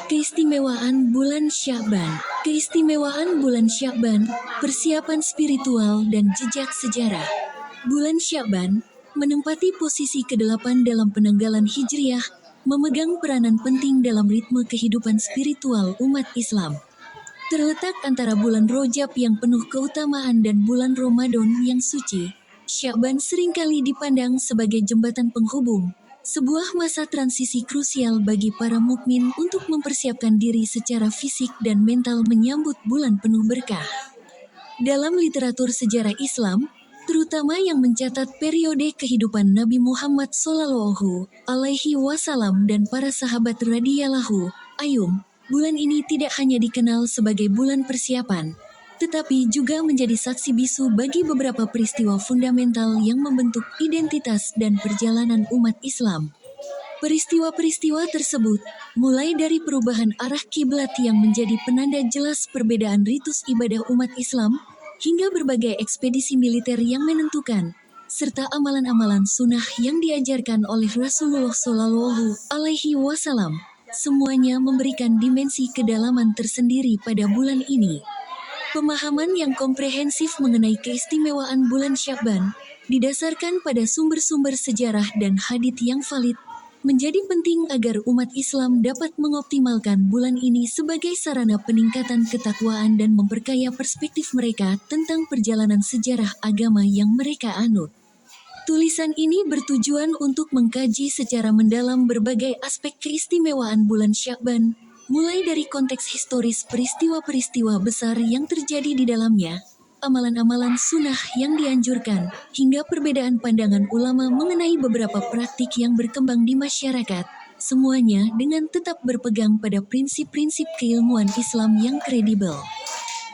Keistimewaan bulan Sya'ban. Keistimewaan bulan Sya'ban, persiapan spiritual dan jejak sejarah. Bulan Sya'ban menempati posisi ke-8 dalam penanggalan Hijriah, memegang peranan penting dalam ritme kehidupan spiritual umat Islam. Terletak antara bulan Rajab yang penuh keutamaan dan bulan Ramadan yang suci, Sya'ban seringkali dipandang sebagai jembatan penghubung, sebuah masa transisi krusial bagi para mukmin untuk mempersiapkan diri secara fisik dan mental menyambut bulan penuh berkah. Dalam literatur sejarah Islam, terutama yang mencatat periode kehidupan Nabi Muhammad SAW dan para sahabat radhiyallahu anhum, bulan ini tidak hanya dikenal sebagai bulan persiapan, tetapi juga menjadi saksi bisu bagi beberapa peristiwa fundamental yang membentuk identitas dan perjalanan umat Islam. Peristiwa-peristiwa tersebut, mulai dari perubahan arah kiblat yang menjadi penanda jelas perbedaan ritus ibadah umat Islam, hingga berbagai ekspedisi militer yang menentukan, serta amalan-amalan sunnah yang diajarkan oleh Rasulullah SAW, semuanya memberikan dimensi kedalaman tersendiri pada bulan ini. Pemahaman yang komprehensif mengenai keistimewaan bulan Sya'ban, didasarkan pada sumber-sumber sejarah dan hadits yang valid, menjadi penting agar umat Islam dapat mengoptimalkan bulan ini sebagai sarana peningkatan ketakwaan dan memperkaya perspektif mereka tentang perjalanan sejarah agama yang mereka anut. Tulisan ini bertujuan untuk mengkaji secara mendalam berbagai aspek keistimewaan bulan Sya'ban, mulai dari konteks historis peristiwa-peristiwa besar yang terjadi di dalamnya, amalan-amalan sunnah yang dianjurkan, hingga perbedaan pandangan ulama mengenai beberapa praktik yang berkembang di masyarakat, semuanya dengan tetap berpegang pada prinsip-prinsip keilmuan Islam yang kredibel.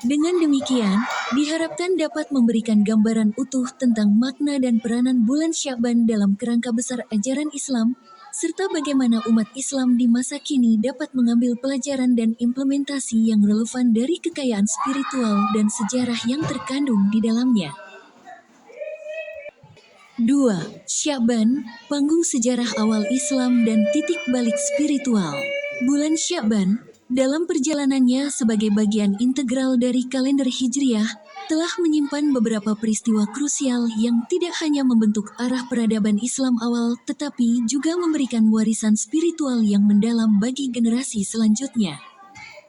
Dengan demikian, diharapkan dapat memberikan gambaran utuh tentang makna dan peranan bulan Sya'ban dalam kerangka besar ajaran Islam, serta bagaimana umat Islam di masa kini dapat mengambil pelajaran dan implementasi yang relevan dari kekayaan spiritual dan sejarah yang terkandung di dalamnya. 2. Sya'ban, panggung sejarah awal Islam dan titik balik spiritual. Bulan Sya'ban, dalam perjalanannya sebagai bagian integral dari kalender Hijriah, telah menyimpan beberapa peristiwa krusial yang tidak hanya membentuk arah peradaban Islam awal, tetapi juga memberikan warisan spiritual yang mendalam bagi generasi selanjutnya.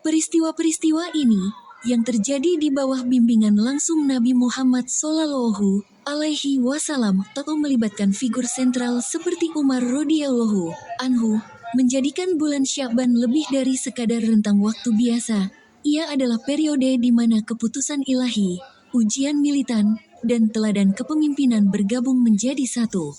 Peristiwa-peristiwa ini, yang terjadi di bawah bimbingan langsung Nabi Muhammad SAW, atau melibatkan figur sentral seperti Umar radhiyallahu anhu, menjadikan bulan Sya'ban lebih dari sekadar rentang waktu biasa. Ia adalah periode di mana keputusan ilahi, ujian militan, dan teladan kepemimpinan bergabung menjadi satu.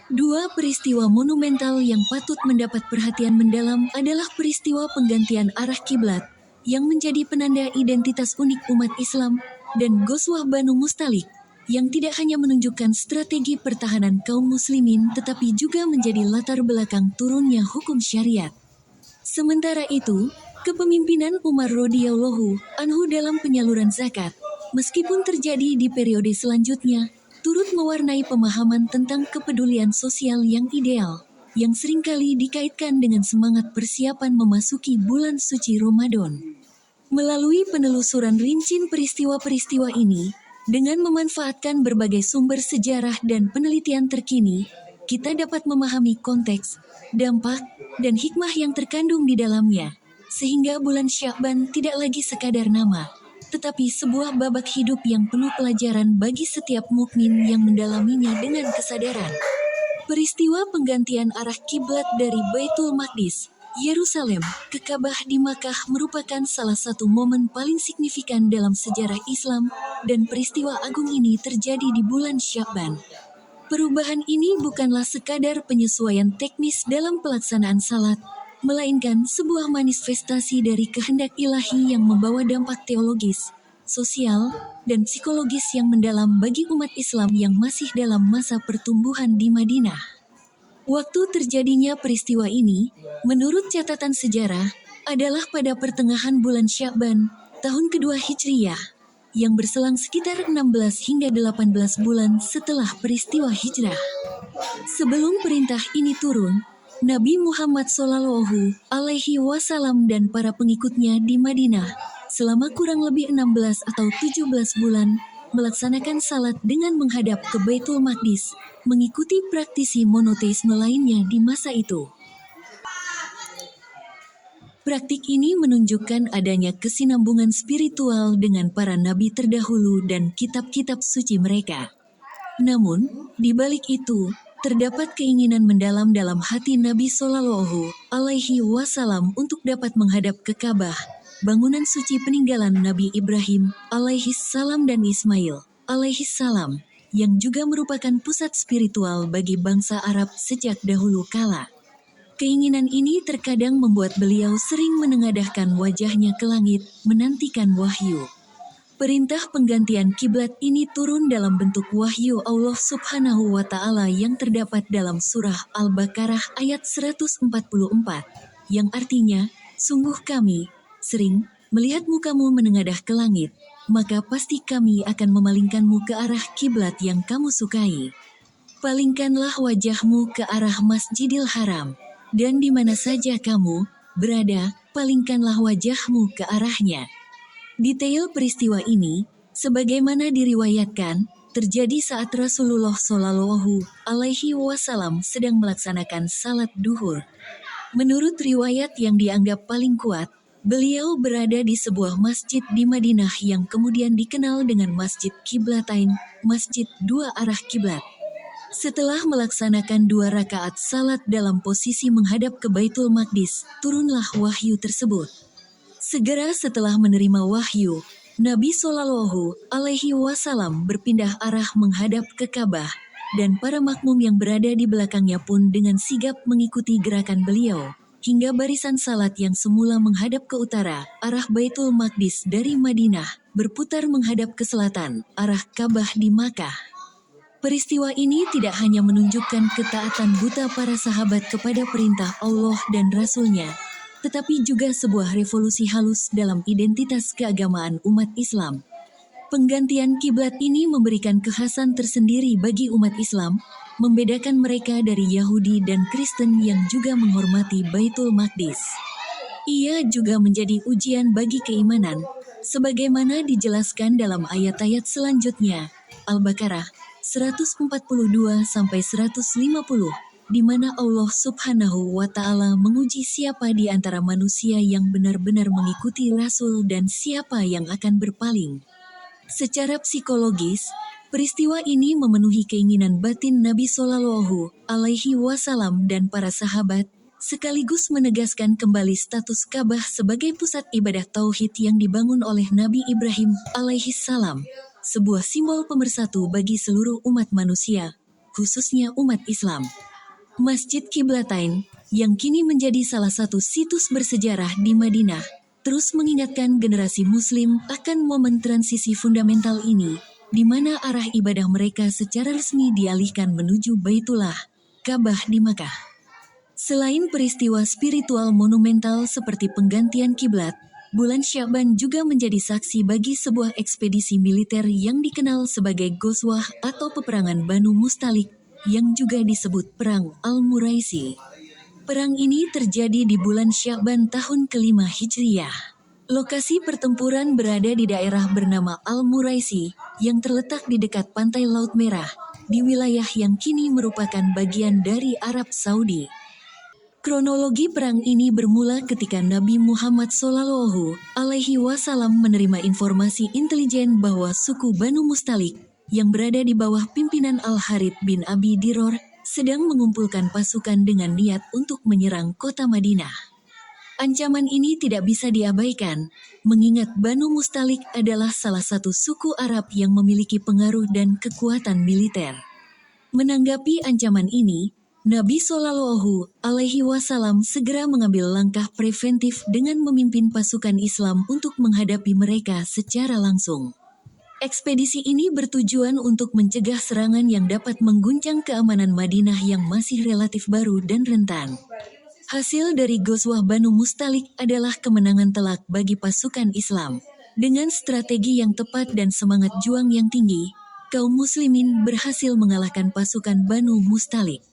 Dua peristiwa monumental yang patut mendapat perhatian mendalam adalah peristiwa penggantian arah kiblat, yang menjadi penanda identitas unik umat Islam, dan Ghazwah Banu Mustalik, yang tidak hanya menunjukkan strategi pertahanan kaum muslimin tetapi juga menjadi latar belakang turunnya hukum syariat. Sementara itu, kepemimpinan Umar radhiyallahu anhu dalam penyaluran zakat, meskipun terjadi di periode selanjutnya, turut mewarnai pemahaman tentang kepedulian sosial yang ideal, yang seringkali dikaitkan dengan semangat persiapan memasuki bulan suci Ramadan. Melalui penelusuran rinci peristiwa-peristiwa ini, dengan memanfaatkan berbagai sumber sejarah dan penelitian terkini, kita dapat memahami konteks, dampak, dan hikmah yang terkandung di dalamnya, sehingga bulan Sya'ban tidak lagi sekadar nama, tetapi sebuah babak hidup yang penuh pelajaran bagi setiap mukmin yang mendalaminya dengan kesadaran. Peristiwa penggantian arah kiblat dari Baitul Maqdis, Yerusalem, ke Ka'bah di Makkah merupakan salah satu momen paling signifikan dalam sejarah Islam, dan peristiwa agung ini terjadi di bulan Sya'ban. Perubahan ini bukanlah sekadar penyesuaian teknis dalam pelaksanaan salat, melainkan sebuah manifestasi dari kehendak ilahi yang membawa dampak teologis, sosial, dan psikologis yang mendalam bagi umat Islam yang masih dalam masa pertumbuhan di Madinah. Waktu terjadinya peristiwa ini, menurut catatan sejarah, adalah pada pertengahan bulan Sya'ban, tahun kedua Hijriyah, yang berselang sekitar 16 hingga 18 bulan setelah peristiwa hijrah. Sebelum perintah ini turun, Nabi Muhammad Shallallahu Alaihi Wasallam dan para pengikutnya di Madinah selama kurang lebih 16 atau 17 bulan melaksanakan salat dengan menghadap ke Baitul Maqdis, mengikuti praktisi monoteisme lainnya di masa itu. Praktik ini menunjukkan adanya kesinambungan spiritual dengan para nabi terdahulu dan kitab-kitab suci mereka. Namun, di balik itu, terdapat keinginan mendalam dalam hati Nabi Shallallahu Alaihi Wasallam untuk dapat menghadap ke Ka'bah, bangunan suci peninggalan Nabi Ibrahim alaihi salam dan Ismail alaihi salam, yang juga merupakan pusat spiritual bagi bangsa Arab sejak dahulu kala. Keinginan ini terkadang membuat beliau sering menengadahkan wajahnya ke langit, menantikan wahyu. Perintah penggantian kiblat ini turun dalam bentuk wahyu Allah Subhanahu wa Ta'ala yang terdapat dalam surah Al-Baqarah ayat 144, yang artinya, sungguh kami sering melihat mukamu menengadah ke langit, maka pasti kami akan memalingkanmu ke arah kiblat yang kamu sukai. Palingkanlah wajahmu ke arah Masjidil Haram, dan di mana saja kamu berada, palingkanlah wajahmu ke arahnya. Detail peristiwa ini, sebagaimana diriwayatkan, terjadi saat Rasulullah Shallallahu Alaihi Wasallam sedang melaksanakan salat duhur. Menurut riwayat yang dianggap paling kuat, beliau berada di sebuah masjid di Madinah yang kemudian dikenal dengan Masjid Qiblatain, Masjid Dua Arah Kiblat. Setelah melaksanakan 2 rakaat salat dalam posisi menghadap ke Baitul Maqdis, turunlah wahyu tersebut. Segera setelah menerima wahyu, Nabi Shallallahu Alaihi Wasallam berpindah arah menghadap ke Ka'bah, dan para makmum yang berada di belakangnya pun dengan sigap mengikuti gerakan beliau, hingga barisan salat yang semula menghadap ke utara, arah Baitul Maqdis dari Madinah, berputar menghadap ke selatan, arah Ka'bah di Makkah. Peristiwa ini tidak hanya menunjukkan ketaatan buta para sahabat kepada perintah Allah dan Rasul-Nya, tetapi juga sebuah revolusi halus dalam identitas keagamaan umat Islam. Penggantian kiblat ini memberikan kekhasan tersendiri bagi umat Islam, membedakan mereka dari Yahudi dan Kristen yang juga menghormati Baitul Maqdis. Ia juga menjadi ujian bagi keimanan, sebagaimana dijelaskan dalam ayat-ayat selanjutnya, Al-Baqarah 142-150, di mana Allah Subhanahu wa Ta'ala menguji siapa di antara manusia yang benar-benar mengikuti Rasul dan siapa yang akan berpaling. Secara psikologis, peristiwa ini memenuhi keinginan batin Nabi Shallallahu Alaihi Wasallam dan para sahabat, sekaligus menegaskan kembali status Ka'bah sebagai pusat ibadah tauhid yang dibangun oleh Nabi Ibrahim alaihi salam, sebuah simbol pemersatu bagi seluruh umat manusia, khususnya umat Islam. Masjid Qiblatain, yang kini menjadi salah satu situs bersejarah di Madinah, terus mengingatkan generasi Muslim akan momen transisi fundamental ini, di mana arah ibadah mereka secara resmi dialihkan menuju Baitullah, Ka'bah di Makkah. Selain peristiwa spiritual monumental seperti penggantian kiblat, bulan Sya'ban juga menjadi saksi bagi sebuah ekspedisi militer yang dikenal sebagai Ghazwah atau peperangan Banu Mustalik, yang juga disebut Perang Al-Muraisi. Perang ini terjadi di bulan Sya'ban tahun ke-5 Hijriyah. Lokasi pertempuran berada di daerah bernama Al-Muraisi, yang terletak di dekat pantai Laut Merah, di wilayah yang kini merupakan bagian dari Arab Saudi. Kronologi perang ini bermula ketika Nabi Muhammad Shallallahu Alaihi Wasallam menerima informasi intelijen bahwa suku Banu Mustalik, yang berada di bawah pimpinan Al-Harith bin Abi Diror, sedang mengumpulkan pasukan dengan niat untuk menyerang kota Madinah. Ancaman ini tidak bisa diabaikan, mengingat Banu Mustalik adalah salah satu suku Arab yang memiliki pengaruh dan kekuatan militer. Menanggapi ancaman ini, Nabi Shallallahu Alaihi Wasallam segera mengambil langkah preventif dengan memimpin pasukan Islam untuk menghadapi mereka secara langsung. Ekspedisi ini bertujuan untuk mencegah serangan yang dapat mengguncang keamanan Madinah yang masih relatif baru dan rentan. Hasil dari Ghazwah Banu Mustalik adalah kemenangan telak bagi pasukan Islam. Dengan strategi yang tepat dan semangat juang yang tinggi, kaum muslimin berhasil mengalahkan pasukan Banu Mustalik.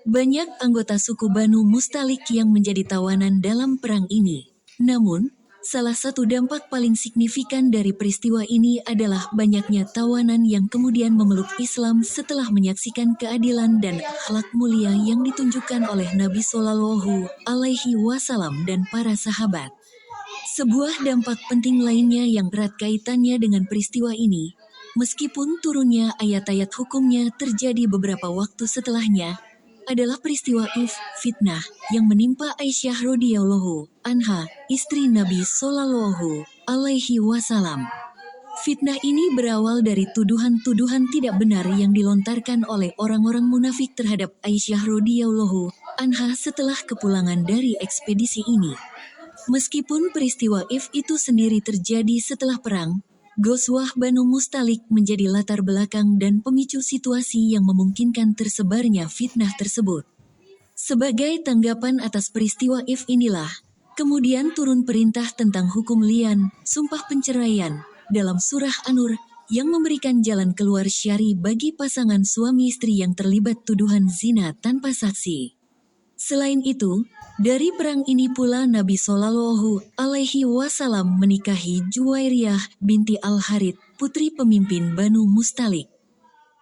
Banyak anggota suku Banu Mustalik yang menjadi tawanan dalam perang ini. Namun, salah satu dampak paling signifikan dari peristiwa ini adalah banyaknya tawanan yang kemudian memeluk Islam setelah menyaksikan keadilan dan akhlak mulia yang ditunjukkan oleh Nabi Shallallahu Alaihi Wasallam dan para sahabat. Sebuah dampak penting lainnya yang erat kaitannya dengan peristiwa ini, meskipun turunnya ayat-ayat hukumnya terjadi beberapa waktu setelahnya, adalah peristiwa fitnah yang menimpa Aisyah radhiyallahu anha, istri Nabi Shallallahu Alaihi Wasallam. Fitnah ini berawal dari tuduhan-tuduhan tidak benar yang dilontarkan oleh orang-orang munafik terhadap Aisyah radhiyallahu anha setelah kepulangan dari ekspedisi ini. Meskipun peristiwa itu sendiri terjadi setelah perang, Ghazwah Banu Mustalik menjadi latar belakang dan pemicu situasi yang memungkinkan tersebarnya fitnah tersebut. Sebagai tanggapan atas peristiwa inilah, kemudian turun perintah tentang hukum lian, sumpah penceraian, dalam surah An-Nur, yang memberikan jalan keluar syar'i bagi pasangan suami istri yang terlibat tuduhan zina tanpa saksi. Selain itu, dari perang ini pula Nabi Shallallahu Alaihi Wasallam menikahi Juwairiyah binti Al-Harith, putri pemimpin Banu Mustalik.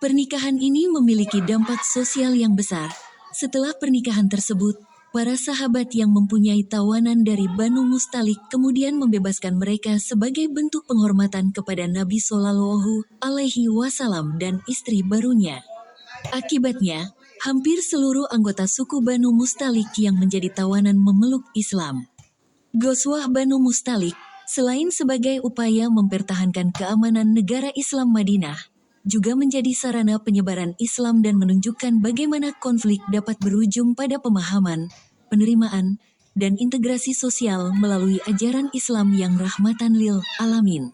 Pernikahan ini memiliki dampak sosial yang besar. Setelah pernikahan tersebut, para sahabat yang mempunyai tawanan dari Banu Mustalik kemudian membebaskan mereka sebagai bentuk penghormatan kepada Nabi Shallallahu Alaihi Wasallam dan istri barunya. Akibatnya, hampir seluruh anggota suku Banu Mustalik yang menjadi tawanan memeluk Islam. Ghazwah Banu Mustalik, selain sebagai upaya mempertahankan keamanan negara Islam Madinah, juga menjadi sarana penyebaran Islam dan menunjukkan bagaimana konflik dapat berujung pada pemahaman, penerimaan, dan integrasi sosial melalui ajaran Islam yang rahmatan lil alamin.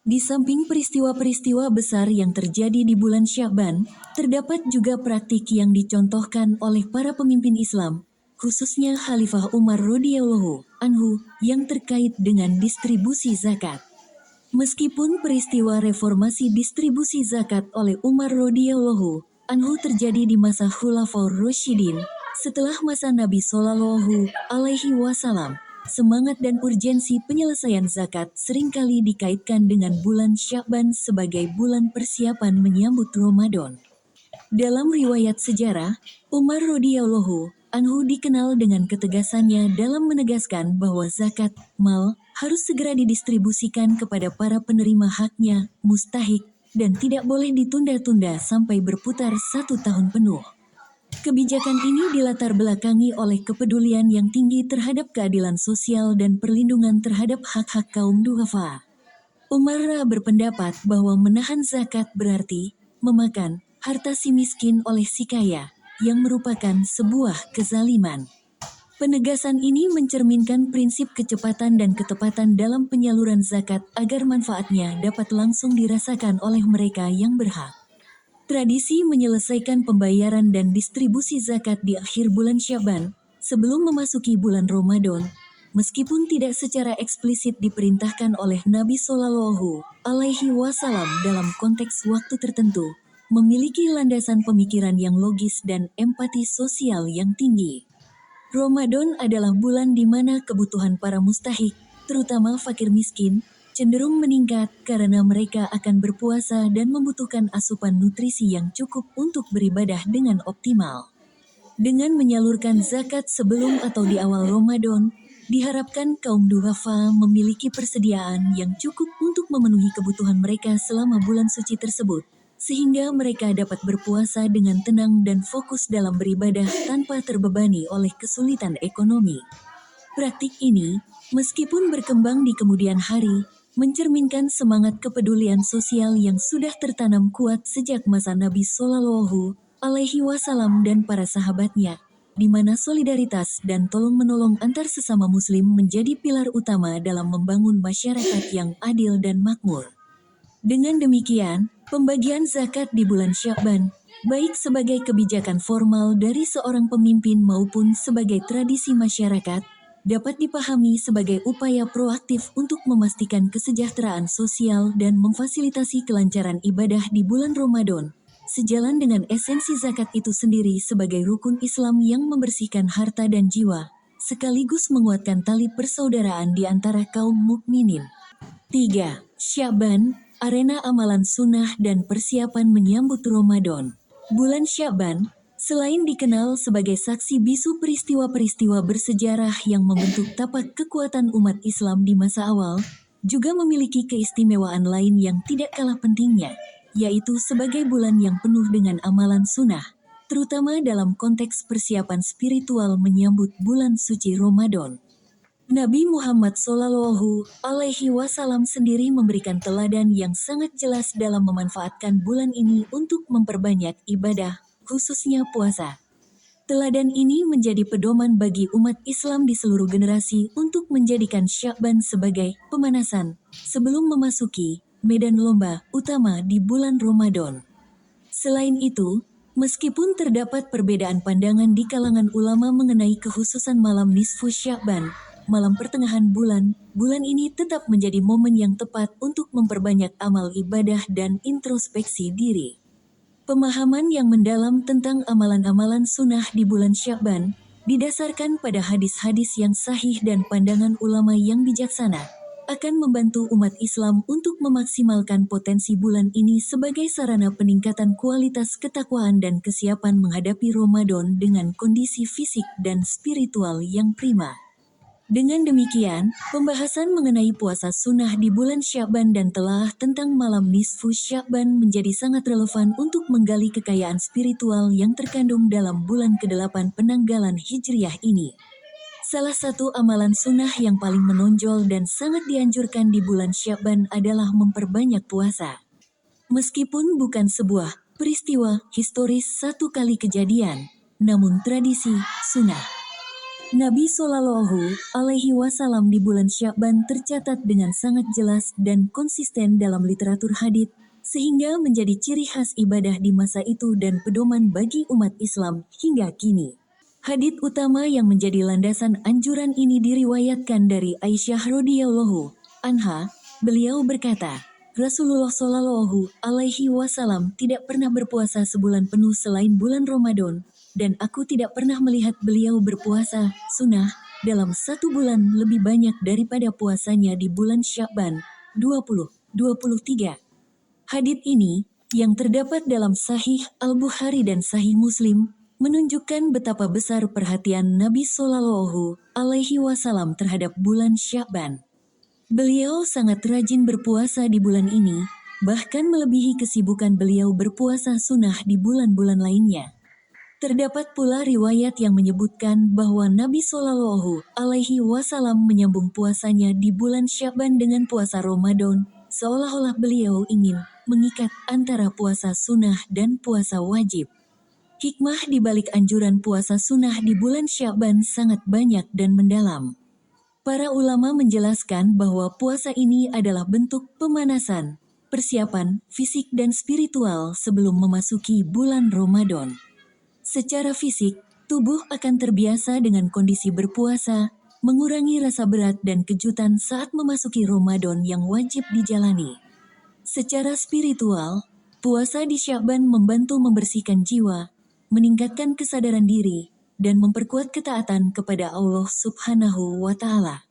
Di samping peristiwa-peristiwa besar yang terjadi di bulan Sya'ban, terdapat juga praktik yang dicontohkan oleh para pemimpin Islam, khususnya Khalifah Umar radhiyallahu anhu, yang terkait dengan distribusi zakat. Meskipun peristiwa reformasi distribusi zakat oleh Umar radhiyallahu anhu terjadi di masa Khulafaur Rasyidin, setelah masa Nabi Shallallahu Alaihi Wasallam, semangat dan urgensi penyelesaian zakat seringkali dikaitkan dengan bulan Sya'ban sebagai bulan persiapan menyambut Ramadan. Dalam riwayat sejarah, Umar radhiyallahu anhu dikenal dengan ketegasannya dalam menegaskan bahwa zakat mal harus segera didistribusikan kepada para penerima haknya, mustahik, dan tidak boleh ditunda-tunda sampai berputar 1 tahun penuh. Kebijakan ini dilatar belakangi oleh kepedulian yang tinggi terhadap keadilan sosial dan perlindungan terhadap hak-hak kaum duafa. Umar berpendapat bahwa menahan zakat berarti memakan harta si miskin oleh si kaya, yang merupakan sebuah kezaliman. Penegasan ini mencerminkan prinsip kecepatan dan ketepatan dalam penyaluran zakat agar manfaatnya dapat langsung dirasakan oleh mereka yang berhak. Tradisi menyelesaikan pembayaran dan distribusi zakat di akhir bulan Sya'ban, sebelum memasuki bulan Ramadan, meskipun tidak secara eksplisit diperintahkan oleh Nabi Shallallahu Alaihi Wasallam dalam konteks waktu tertentu, memiliki landasan pemikiran yang logis dan empati sosial yang tinggi. Ramadan adalah bulan di mana kebutuhan para mustahik, terutama fakir miskin, cenderung meningkat karena mereka akan berpuasa dan membutuhkan asupan nutrisi yang cukup untuk beribadah dengan optimal. Dengan menyalurkan zakat sebelum atau di awal Ramadan, diharapkan kaum duafa memiliki persediaan yang cukup untuk memenuhi kebutuhan mereka selama bulan suci tersebut, sehingga mereka dapat berpuasa dengan tenang dan fokus dalam beribadah tanpa terbebani oleh kesulitan ekonomi. Praktik ini, meskipun berkembang di kemudian hari, mencerminkan semangat kepedulian sosial yang sudah tertanam kuat sejak masa Nabi Shallallahu Alaihi Wasallam dan para sahabatnya, di mana solidaritas dan tolong-menolong antar sesama muslim menjadi pilar utama dalam membangun masyarakat yang adil dan makmur. Dengan demikian, pembagian zakat di bulan Sya'ban, baik sebagai kebijakan formal dari seorang pemimpin maupun sebagai tradisi masyarakat, dapat dipahami sebagai upaya proaktif untuk memastikan kesejahteraan sosial dan memfasilitasi kelancaran ibadah di bulan Ramadan, sejalan dengan esensi zakat itu sendiri sebagai rukun Islam yang membersihkan harta dan jiwa, sekaligus menguatkan tali persaudaraan di antara kaum mukminin. 3. Sya'ban, arena amalan sunnah dan persiapan menyambut Ramadan. Bulan Sya'ban, selain dikenal sebagai saksi bisu peristiwa-peristiwa bersejarah yang membentuk tapak kekuatan umat Islam di masa awal, juga memiliki keistimewaan lain yang tidak kalah pentingnya, yaitu sebagai bulan yang penuh dengan amalan sunnah, terutama dalam konteks persiapan spiritual menyambut bulan suci Ramadan. Nabi Muhammad Shallallahu Alaihi Wasallam sendiri memberikan teladan yang sangat jelas dalam memanfaatkan bulan ini untuk memperbanyak ibadah, khususnya puasa. Teladan ini menjadi pedoman bagi umat Islam di seluruh generasi untuk menjadikan Sya'ban sebagai pemanasan sebelum memasuki medan lomba utama di bulan Ramadan. Selain itu, meskipun terdapat perbedaan pandangan di kalangan ulama mengenai kekhususan malam nisfu Sya'ban, malam pertengahan bulan ini tetap menjadi momen yang tepat untuk memperbanyak amal ibadah dan introspeksi diri. Pemahaman yang mendalam tentang amalan-amalan sunnah di bulan Sya'ban didasarkan pada hadis-hadis yang sahih dan pandangan ulama yang bijaksana akan membantu umat Islam untuk memaksimalkan potensi bulan ini sebagai sarana peningkatan kualitas ketakwaan dan kesiapan menghadapi Ramadan dengan kondisi fisik dan spiritual yang prima. Dengan demikian, pembahasan mengenai puasa sunnah di bulan Sya'ban dan telah tentang malam nisfu Sya'ban menjadi sangat relevan untuk menggali kekayaan spiritual yang terkandung dalam bulan ke-8 penanggalan Hijriah ini. Salah satu amalan sunnah yang paling menonjol dan sangat dianjurkan di bulan Sya'ban adalah memperbanyak puasa. Meskipun bukan sebuah peristiwa historis satu kali kejadian, namun tradisi sunnah. Nabi Shallallahu Alaihi Wasallam di bulan Sya'ban tercatat dengan sangat jelas dan konsisten dalam literatur hadits, sehingga menjadi ciri khas ibadah di masa itu dan pedoman bagi umat Islam hingga kini. Hadits utama yang menjadi landasan anjuran ini diriwayatkan dari Aisyah radhiyallahu anha. Beliau berkata, Rasulullah Shallallahu Alaihi Wasallam tidak pernah berpuasa sebulan penuh selain bulan Ramadan, dan aku tidak pernah melihat beliau berpuasa sunnah dalam satu bulan lebih banyak daripada puasanya di bulan Sya'ban 2023. Hadits ini, yang terdapat dalam Sahih Al-Bukhari dan Sahih Muslim, menunjukkan betapa besar perhatian Nabi Shallallahu Alaihi Wasallam terhadap bulan Sya'ban. Beliau sangat rajin berpuasa di bulan ini, bahkan melebihi kesibukan beliau berpuasa sunnah di bulan-bulan lainnya. Terdapat pula riwayat yang menyebutkan bahwa Nabi Shallallahu Alaihi Wasallam menyambung puasanya di bulan Sya'ban dengan puasa Ramadan, seolah-olah beliau ingin mengikat antara puasa sunnah dan puasa wajib. Hikmah di balik anjuran puasa sunnah di bulan Sya'ban sangat banyak dan mendalam. Para ulama menjelaskan bahwa puasa ini adalah bentuk pemanasan, persiapan fisik dan spiritual sebelum memasuki bulan Ramadan. Secara fisik, tubuh akan terbiasa dengan kondisi berpuasa, mengurangi rasa berat dan kejutan saat memasuki Ramadan yang wajib dijalani. Secara spiritual, puasa di Sya'ban membantu membersihkan jiwa, meningkatkan kesadaran diri, dan memperkuat ketaatan kepada Allah Subhanahu wa Ta'ala.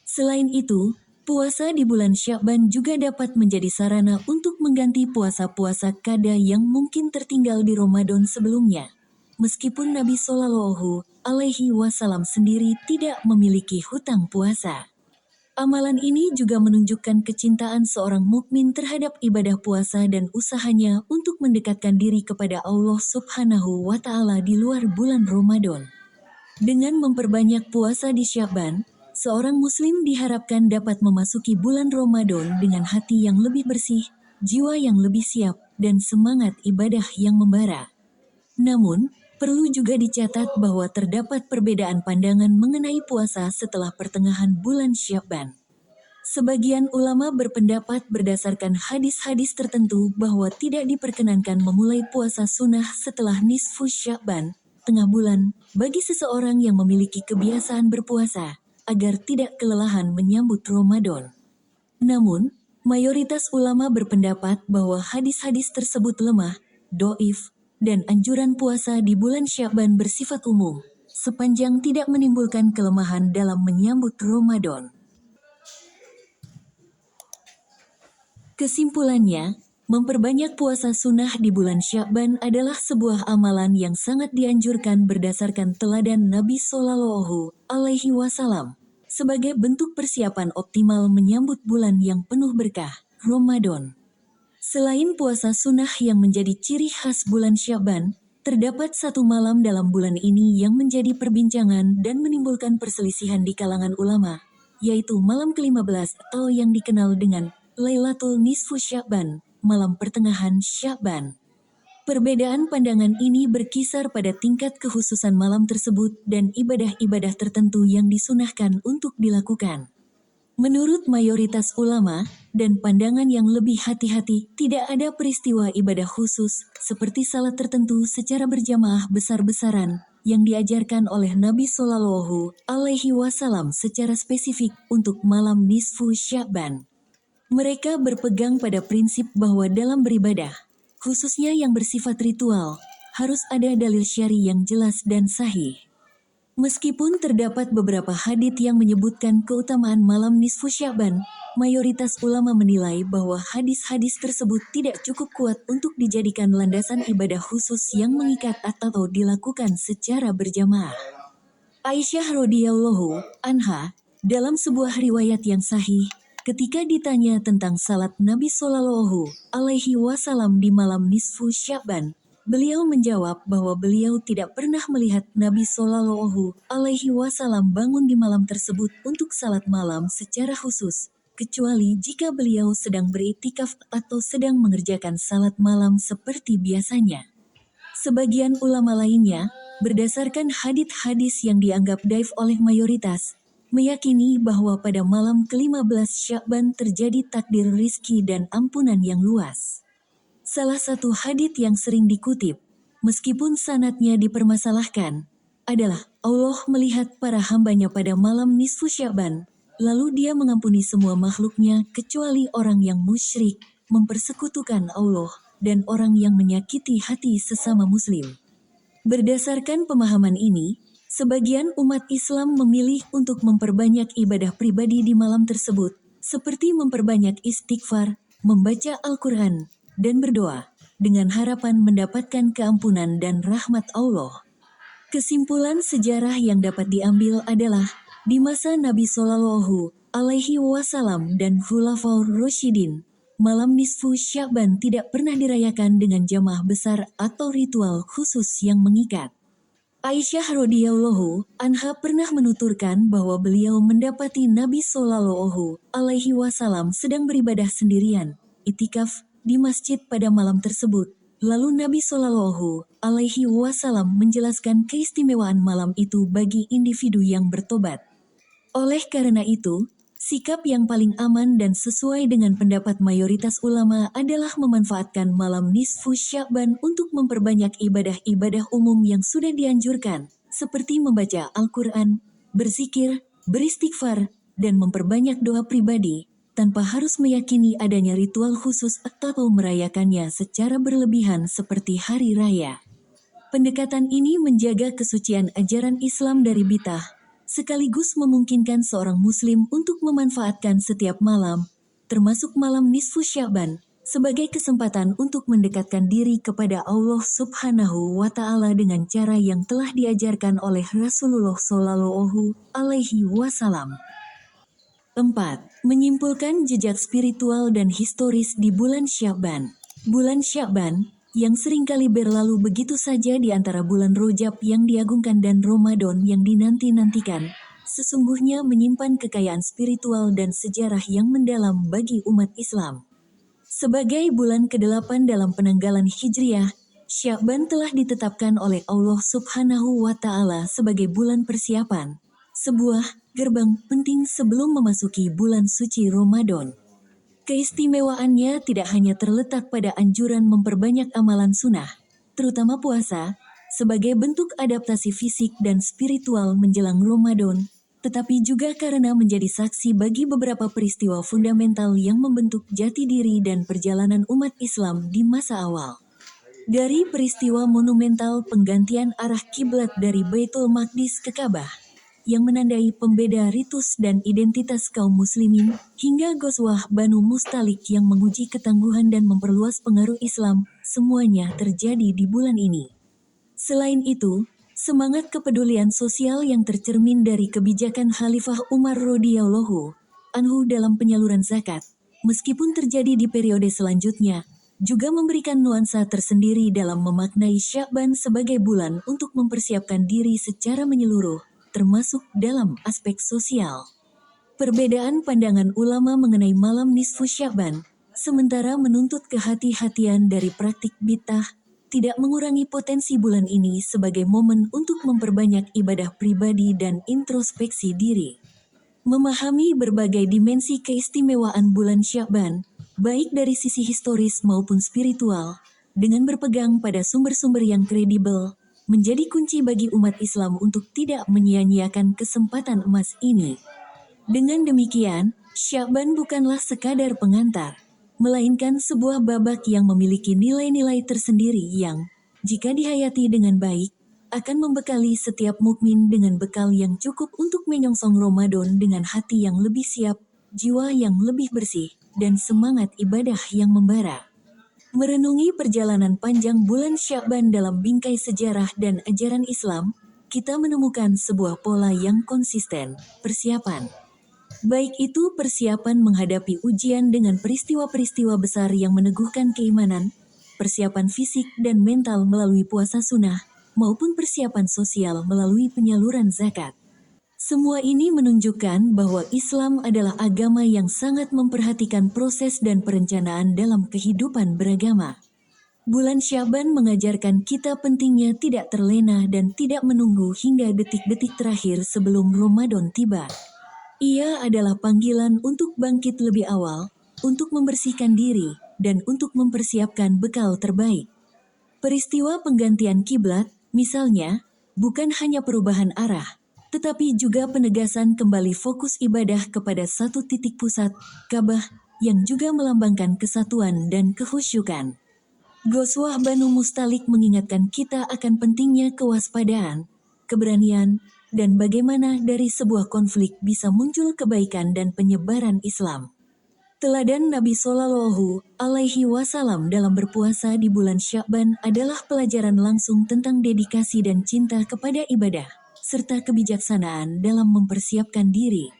Selain itu, puasa di bulan Sya'ban juga dapat menjadi sarana untuk mengganti puasa-puasa qada yang mungkin tertinggal di Ramadan sebelumnya. Meskipun Nabi Shallallahu Alaihi Wasallam sendiri tidak memiliki hutang puasa. Amalan ini juga menunjukkan kecintaan seorang mukmin terhadap ibadah puasa dan usahanya untuk mendekatkan diri kepada Allah Subhanahu wa Ta'ala di luar bulan Ramadan. Dengan memperbanyak puasa di Sya'ban, seorang muslim diharapkan dapat memasuki bulan Ramadan dengan hati yang lebih bersih, jiwa yang lebih siap, dan semangat ibadah yang membara. Namun, perlu juga dicatat bahwa terdapat perbedaan pandangan mengenai puasa setelah pertengahan bulan Sya'ban. Sebagian ulama berpendapat berdasarkan hadis-hadis tertentu bahwa tidak diperkenankan memulai puasa sunnah setelah nisfu Sya'ban, tengah bulan, bagi seseorang yang memiliki kebiasaan berpuasa, agar tidak kelelahan menyambut Ramadan. Namun, mayoritas ulama berpendapat bahwa hadis-hadis tersebut lemah, doif, dan anjuran puasa di bulan Sya'ban bersifat umum, sepanjang tidak menimbulkan kelemahan dalam menyambut Ramadan. Kesimpulannya, memperbanyak puasa sunnah di bulan Sya'ban adalah sebuah amalan yang sangat dianjurkan berdasarkan teladan Nabi Shallallahu Alaihi Wasallam sebagai bentuk persiapan optimal menyambut bulan yang penuh berkah, Ramadan. Selain puasa sunnah yang menjadi ciri khas bulan Sya'ban, terdapat satu malam dalam bulan ini yang menjadi perbincangan dan menimbulkan perselisihan di kalangan ulama, yaitu malam ke-15 atau yang dikenal dengan Lailatul Nisfu Sya'ban, malam pertengahan Sya'ban. Perbedaan pandangan ini berkisar pada tingkat kekhususan malam tersebut dan ibadah-ibadah tertentu yang disunahkan untuk dilakukan. Menurut mayoritas ulama dan pandangan yang lebih hati-hati, tidak ada peristiwa ibadah khusus seperti salat tertentu secara berjamaah besar-besaran yang diajarkan oleh Nabi Shallallahu Alaihi Wasallam secara spesifik untuk malam nisfu Sya'ban. Mereka berpegang pada prinsip bahwa dalam beribadah, khususnya yang bersifat ritual, harus ada dalil syar'i yang jelas dan sahih. Meskipun terdapat beberapa hadits yang menyebutkan keutamaan malam nisfu Sya'ban, mayoritas ulama menilai bahwa hadis-hadis tersebut tidak cukup kuat untuk dijadikan landasan ibadah khusus yang mengikat atau dilakukan secara berjamaah. Aisyah radhiyallahu anha, dalam sebuah riwayat yang sahih, ketika ditanya tentang salat Nabi Shallallahu Alaihi Wasallam di malam nisfu Sya'ban, beliau menjawab bahwa beliau tidak pernah melihat Nabi Shallallahu Alaihi Wasallam bangun di malam tersebut untuk salat malam secara khusus, kecuali jika beliau sedang beriktikaf atau sedang mengerjakan salat malam seperti biasanya. Sebagian ulama lainnya, berdasarkan hadits-hadis yang dianggap dhaif oleh mayoritas, meyakini bahwa pada malam ke-15 Sya'ban terjadi takdir rizki dan ampunan yang luas. Salah satu hadits yang sering dikutip, meskipun sanadnya dipermasalahkan, adalah Allah melihat para hambanya pada malam nisfu Sya'ban, lalu dia mengampuni semua makhluknya kecuali orang yang musyrik, mempersekutukan Allah, dan orang yang menyakiti hati sesama muslim. Berdasarkan pemahaman ini, sebagian umat Islam memilih untuk memperbanyak ibadah pribadi di malam tersebut, seperti memperbanyak istighfar, membaca Al-Quran, dan berdoa, dengan harapan mendapatkan keampunan dan rahmat Allah. Kesimpulan sejarah yang dapat diambil adalah, di masa Nabi Shallallahu Alaihi Wasallam dan Khulafaur Rasyidin, malam nisfu Sya'ban tidak pernah dirayakan dengan jamaah besar atau ritual khusus yang mengikat. Aisyah radhiyallahu anha pernah menuturkan bahwa beliau mendapati Nabi Shallallahu Alaihi Wasallam sedang beribadah sendirian, itikaf, di masjid pada malam tersebut. Lalu Nabi Shallallahu Alaihi Wasallam menjelaskan keistimewaan malam itu bagi individu yang bertobat. Oleh karena itu, sikap yang paling aman dan sesuai dengan pendapat mayoritas ulama adalah memanfaatkan malam nisfu Sya'ban untuk memperbanyak ibadah-ibadah umum yang sudah dianjurkan, seperti membaca Al-Quran, berzikir, beristighfar, dan memperbanyak doa pribadi, tanpa harus meyakini adanya ritual khusus atau merayakannya secara berlebihan seperti hari raya. Pendekatan ini menjaga kesucian ajaran Islam dari bid'ah, sekaligus memungkinkan seorang muslim untuk memanfaatkan setiap malam, termasuk malam nisfu Sya'ban, sebagai kesempatan untuk mendekatkan diri kepada Allah Subhanahu wa Ta'ala dengan cara yang telah diajarkan oleh Rasulullah Shallallahu Alaihi Wasallam. 4. Menyimpulkan jejak spiritual dan historis di bulan Sya'ban. Bulan Sya'ban, yang seringkali berlalu begitu saja di antara bulan Rajab yang diagungkan dan Ramadan yang dinanti-nantikan, sesungguhnya menyimpan kekayaan spiritual dan sejarah yang mendalam bagi umat Islam. Sebagai bulan ke-8 dalam penanggalan Hijriah, Sya'ban telah ditetapkan oleh Allah Subhanahu wa Ta'ala sebagai bulan persiapan, sebuah gerbang penting sebelum memasuki bulan suci Ramadan. Keistimewaannya tidak hanya terletak pada anjuran memperbanyak amalan sunnah, terutama puasa, sebagai bentuk adaptasi fisik dan spiritual menjelang Ramadan, tetapi juga karena menjadi saksi bagi beberapa peristiwa fundamental yang membentuk jati diri dan perjalanan umat Islam di masa awal. Dari peristiwa monumental penggantian arah kiblat dari Baitul Maqdis ke Ka'bah, yang menandai pembeda ritus dan identitas kaum muslimin, hingga Ghazwah Banu Mustalik yang menguji ketangguhan dan memperluas pengaruh Islam, semuanya terjadi di bulan ini. Selain itu, semangat kepedulian sosial yang tercermin dari kebijakan Khalifah Umar radhiyallahu anhu dalam penyaluran zakat, meskipun terjadi di periode selanjutnya, juga memberikan nuansa tersendiri dalam memaknai Sya'ban sebagai bulan untuk mempersiapkan diri secara menyeluruh, termasuk dalam aspek sosial. Perbedaan pandangan ulama mengenai malam nisfu Sya'ban, sementara menuntut kehati-hatian dari praktik bid'ah, tidak mengurangi potensi bulan ini sebagai momen untuk memperbanyak ibadah pribadi dan introspeksi diri. Memahami berbagai dimensi keistimewaan bulan Sya'ban, baik dari sisi historis maupun spiritual, dengan berpegang pada sumber-sumber yang kredibel, menjadi kunci bagi umat Islam untuk tidak menyia-nyiakan kesempatan emas ini. Dengan demikian, Sya'ban bukanlah sekadar pengantar, melainkan sebuah babak yang memiliki nilai-nilai tersendiri yang, jika dihayati dengan baik, akan membekali setiap mukmin dengan bekal yang cukup untuk menyongsong Ramadan dengan hati yang lebih siap, jiwa yang lebih bersih, dan semangat ibadah yang membara. Merenungi perjalanan panjang bulan Sya'ban dalam bingkai sejarah dan ajaran Islam, kita menemukan sebuah pola yang konsisten, persiapan. Baik itu persiapan menghadapi ujian dengan peristiwa-peristiwa besar yang meneguhkan keimanan, persiapan fisik dan mental melalui puasa sunnah, maupun persiapan sosial melalui penyaluran zakat. Semua ini menunjukkan bahwa Islam adalah agama yang sangat memperhatikan proses dan perencanaan dalam kehidupan beragama. Bulan Sya'ban mengajarkan kita pentingnya tidak terlena dan tidak menunggu hingga detik-detik terakhir sebelum Ramadan tiba. Ia adalah panggilan untuk bangkit lebih awal, untuk membersihkan diri, dan untuk mempersiapkan bekal terbaik. Peristiwa penggantian kiblat, misalnya, bukan hanya perubahan arah, tetapi juga penegasan kembali fokus ibadah kepada satu titik pusat, Ka'bah, yang juga melambangkan kesatuan dan kehusyukan. Ghazwah Banu Mustalik mengingatkan kita akan pentingnya kewaspadaan, keberanian, dan bagaimana dari sebuah konflik bisa muncul kebaikan dan penyebaran Islam. Teladan Nabi Shallallahu Alaihi Wasallam dalam berpuasa di bulan Sya'ban adalah pelajaran langsung tentang dedikasi dan cinta kepada ibadah, serta kebijaksanaan dalam mempersiapkan diri.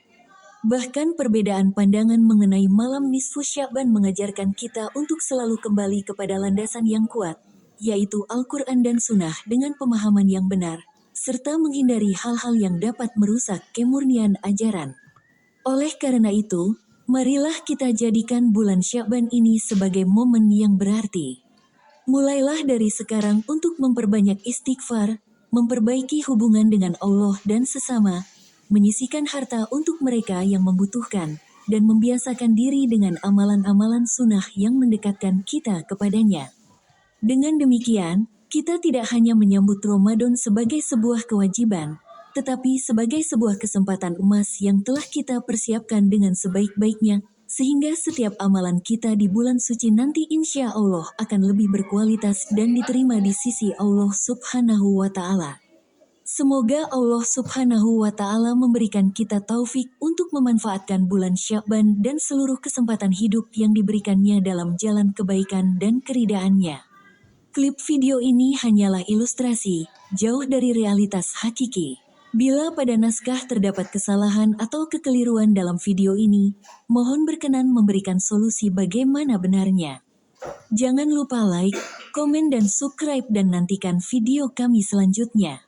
Bahkan perbedaan pandangan mengenai malam nisfu Sya'ban mengajarkan kita untuk selalu kembali kepada landasan yang kuat, yaitu Al-Quran dan Sunnah dengan pemahaman yang benar, serta menghindari hal-hal yang dapat merusak kemurnian ajaran. Oleh karena itu, marilah kita jadikan bulan Sya'ban ini sebagai momen yang berarti. Mulailah dari sekarang untuk memperbanyak istighfar, memperbaiki hubungan dengan Allah dan sesama, menyisihkan harta untuk mereka yang membutuhkan, dan membiasakan diri dengan amalan-amalan sunnah yang mendekatkan kita kepadanya. Dengan demikian, kita tidak hanya menyambut Ramadan sebagai sebuah kewajiban, tetapi sebagai sebuah kesempatan emas yang telah kita persiapkan dengan sebaik-baiknya, sehingga setiap amalan kita di bulan suci nanti insya Allah akan lebih berkualitas dan diterima di sisi Allah Subhanahu wa Ta'ala. Semoga Allah Subhanahu wa Ta'ala memberikan kita taufik untuk memanfaatkan bulan Sya'ban dan seluruh kesempatan hidup yang diberikannya dalam jalan kebaikan dan keridhaannya. Klip video ini hanyalah ilustrasi, jauh dari realitas hakiki. Bila pada naskah terdapat kesalahan atau kekeliruan dalam video ini, mohon berkenan memberikan solusi bagaimana benarnya. Jangan lupa like, komen dan subscribe dan nantikan video kami selanjutnya.